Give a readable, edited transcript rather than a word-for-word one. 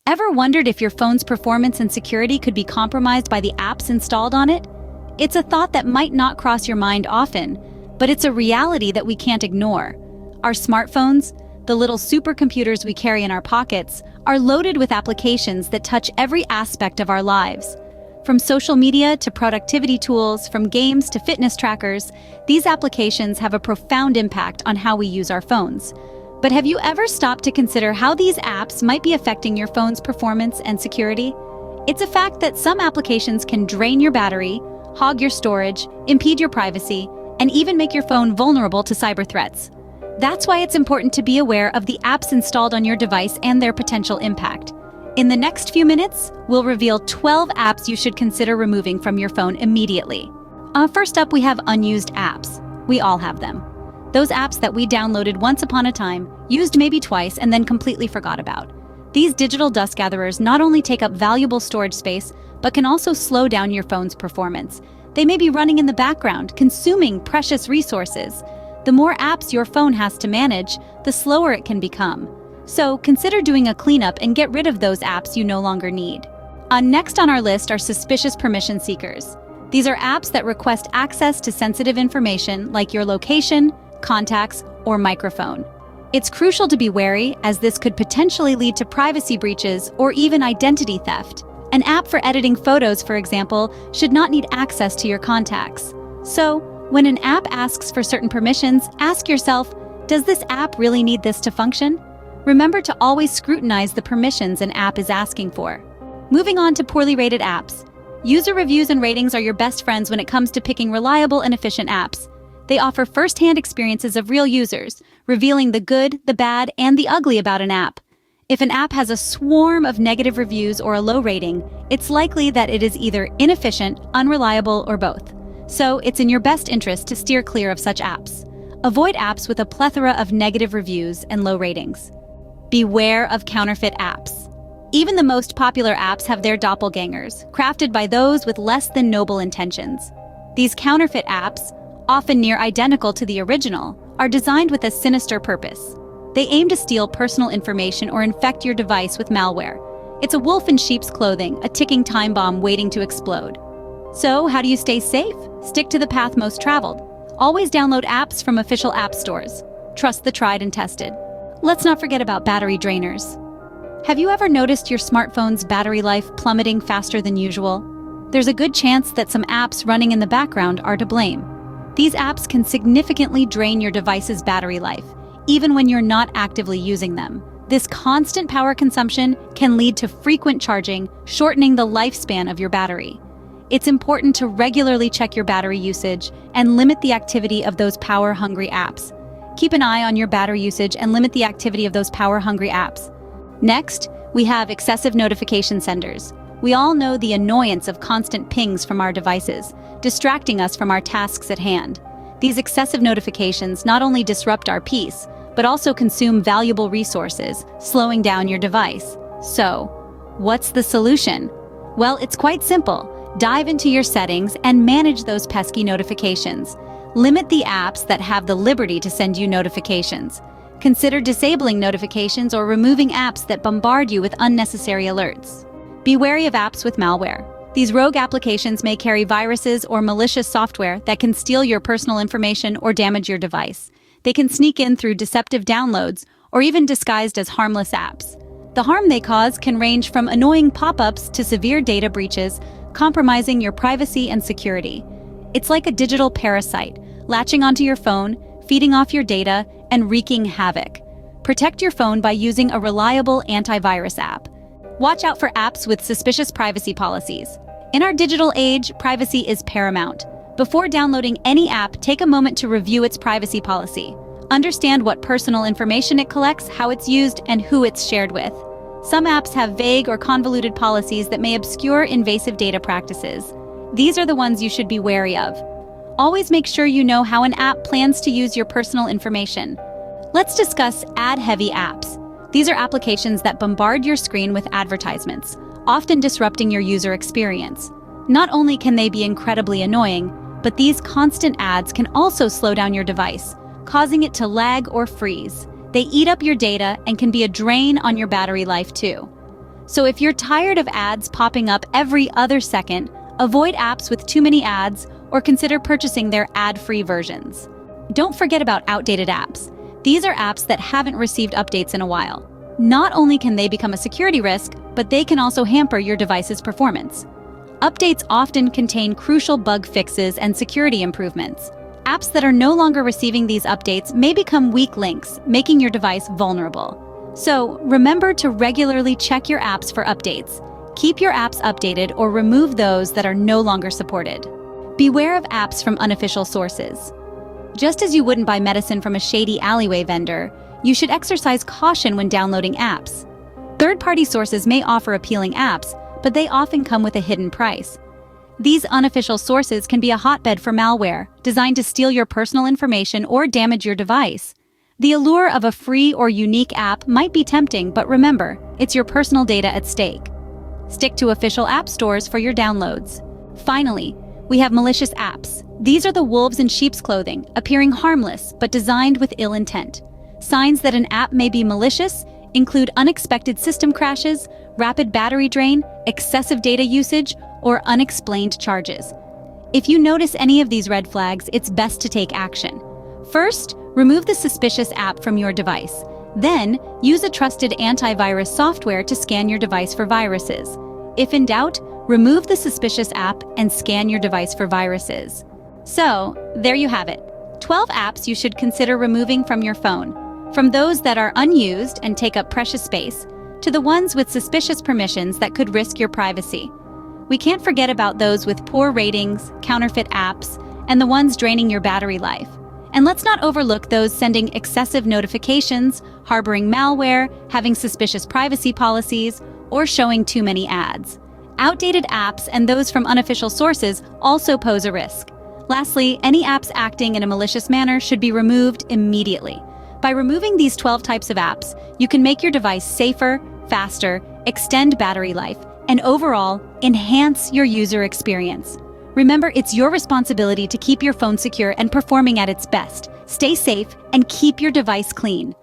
Ever wondered if your phone's performance and security could be compromised by the apps installed on it? It's a thought that might not cross your mind often, but it's a reality that we can't ignore. Our smartphones, the little supercomputers we carry in our pockets, are loaded with applications that touch every aspect of our lives. From social media to productivity tools, from games to fitness trackers, these applications have a profound impact on how we use our phones. But have you ever stopped to consider how these apps might be affecting your phone's performance and security? It's a fact that some applications can drain your battery, hog your storage, impede your privacy, and even make your phone vulnerable to cyber threats. That's why it's important to be aware of the apps installed on your device and their potential impact. In the next few minutes, we'll reveal 12 apps you should consider removing from your phone immediately. First up, we have unused apps. We all have them. Those apps that we downloaded once upon a time, used maybe twice, and then completely forgot about. These digital dust gatherers not only take up valuable storage space, but can also slow down your phone's performance. They may be running in the background, consuming precious resources. The more apps your phone has to manage, the slower it can become. So consider doing a cleanup and get rid of those apps you no longer need. Next on our list are suspicious permission seekers. These are apps that request access to sensitive information like your location, contacts, or microphone. It's crucial to be wary, as this could potentially lead to privacy breaches or even identity theft. An app for editing photos, for example, should not need access to your contacts. So, when an app asks for certain permissions, ask yourself, does this app really need this to function? Remember to always scrutinize the permissions an app is asking for. Moving on to poorly rated apps. User reviews and ratings are your best friends when it comes to picking reliable and efficient apps. They offer first-hand experiences of real users, revealing the good, the bad, and the ugly about an app. If an app has a swarm of negative reviews or a low rating, it's likely that it is either inefficient, unreliable, or both. So it's in your best interest to steer clear of such apps. Avoid apps with a plethora of negative reviews and low ratings. Beware of counterfeit apps. Even the most popular apps have their doppelgangers, crafted by those with less than noble intentions. These counterfeit apps, often near identical to the original, are designed with a sinister purpose. They aim to steal personal information or infect your device with malware. It's a wolf in sheep's clothing, a ticking time bomb waiting to explode. So, how do you stay safe? Stick to the path most traveled. Always download apps from official app stores. Trust the tried and tested. Let's not forget about battery drainers. Have you ever noticed your smartphone's battery life plummeting faster than usual? There's a good chance that some apps running in the background are to blame. These apps can significantly drain your device's battery life, even when you're not actively using them. This constant power consumption can lead to frequent charging, shortening the lifespan of your battery. It's important to regularly check your battery usage and limit the activity of those power-hungry apps. Keep an eye on your battery usage and limit the activity of those power-hungry apps. Next, we have excessive notification senders. We all know the annoyance of constant pings from our devices, distracting us from our tasks at hand. These excessive notifications not only disrupt our peace, but also consume valuable resources, slowing down your device. So, what's the solution? Well, it's quite simple. Dive into your settings and manage those pesky notifications. Limit the apps that have the liberty to send you notifications. Consider disabling notifications or removing apps that bombard you with unnecessary alerts. Be wary of apps with malware. These rogue applications may carry viruses or malicious software that can steal your personal information or damage your device. They can sneak in through deceptive downloads or even disguised as harmless apps. The harm they cause can range from annoying pop-ups to severe data breaches, compromising your privacy and security. It's like a digital parasite, latching onto your phone, feeding off your data, and wreaking havoc. Protect your phone by using a reliable antivirus app. Watch out for apps with suspicious privacy policies. In our digital age, privacy is paramount. Before downloading any app, take a moment to review its privacy policy. Understand what personal information it collects, how it's used, and who it's shared with. Some apps have vague or convoluted policies that may obscure invasive data practices. These are the ones you should be wary of. Always make sure you know how an app plans to use your personal information. Let's discuss ad-heavy apps. These are applications that bombard your screen with advertisements, often disrupting your user experience. Not only can they be incredibly annoying, but these constant ads can also slow down your device, causing it to lag or freeze. They eat up your data and can be a drain on your battery life too. So if you're tired of ads popping up every other second, avoid apps with too many ads or consider purchasing their ad-free versions. Don't forget about outdated apps. These are apps that haven't received updates in a while. Not only can they become a security risk, but they can also hamper your device's performance. Updates often contain crucial bug fixes and security improvements. Apps that are no longer receiving these updates may become weak links, making your device vulnerable. So, remember to regularly check your apps for updates. Keep your apps updated or remove those that are no longer supported. Beware of apps from unofficial sources. Just as you wouldn't buy medicine from a shady alleyway vendor, you should exercise caution when downloading apps. Third-party sources may offer appealing apps, but they often come with a hidden price. These unofficial sources can be a hotbed for malware, designed to steal your personal information or damage your device. The allure of a free or unique app might be tempting, but remember, it's your personal data at stake. Stick to official app stores for your downloads. Finally, we have malicious apps. These are the wolves in sheep's clothing, appearing harmless but designed with ill intent. Signs that an app may be malicious include unexpected system crashes, rapid battery drain, excessive data usage, or unexplained charges. If you notice any of these red flags, it's best to take action. First, remove the suspicious app from your device. Then, use a trusted antivirus software to scan your device for viruses. If in doubt, remove the suspicious app and scan your device for viruses. So, there you have it. 12 apps you should consider removing from your phone. From those that are unused and take up precious space, to the ones with suspicious permissions that could risk your privacy. We can't forget about those with poor ratings, counterfeit apps, and the ones draining your battery life. And let's not overlook those sending excessive notifications, harboring malware, having suspicious privacy policies, or showing too many ads. Outdated apps and those from unofficial sources also pose a risk. Lastly, any apps acting in a malicious manner should be removed immediately. By removing these 12 types of apps, you can make your device safer, faster, extend battery life, and overall, enhance your user experience. Remember, it's your responsibility to keep your phone secure and performing at its best. Stay safe and keep your device clean.